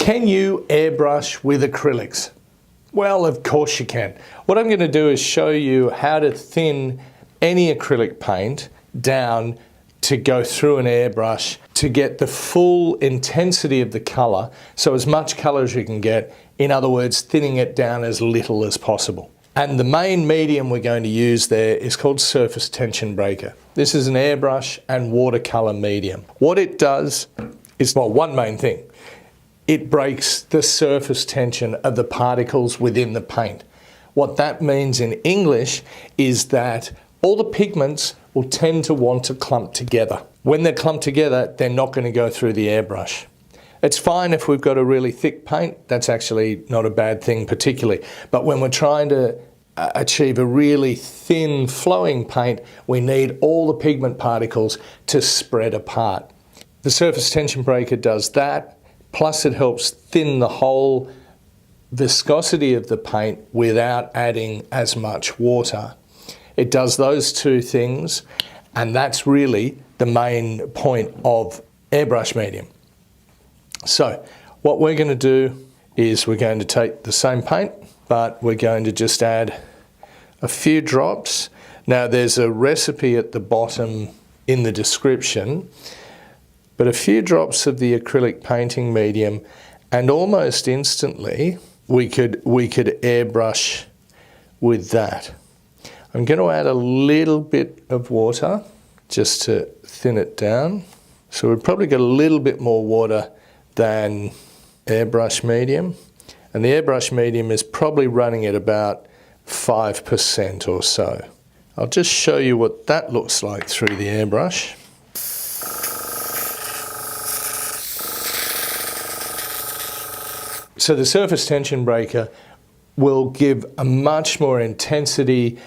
Can you airbrush with acrylics? Well, of course you can. What I'm going to do is show you how to thin any acrylic paint down to go through an airbrush to get the full intensity of the colour, so as much colour as you can get, in other words, thinning it down as little as possible. And the main medium we're going to use there is called Surface Tension Breaker. This is an airbrush and watercolour medium. What it does is, well, one main thing. It breaks the surface tension of the particles within the paint. What that means in English is that all the pigments will tend to want to clump together. When they're clumped together, they're not going to go through the airbrush. It's fine if we've got a really thick paint. That's actually not a bad thing particularly. But when we're trying to achieve a really thin flowing paint, we need all the pigment particles to spread apart. The Surface Tension Breaker does that. Plus it helps thin the whole viscosity of the paint without adding as much water. It does those two things, and that's really the main point of airbrush medium. So what we're going to do is we're going to take the same paint, but we're going to just add a few drops. Now there's a recipe at the bottom in the description, but a few drops of the acrylic painting medium, and almost instantly we could airbrush with that. I'm going to add a little bit of water just to thin it down. So we've probably got a little bit more water than airbrush medium, and the airbrush medium is probably running at about 5% or so. I'll just show you what that looks like through the airbrush. So the Surface Tension Breaker will give a much more intensity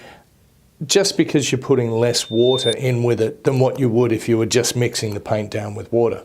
just because you're putting less water in with it than what you would if you were just mixing the paint down with water.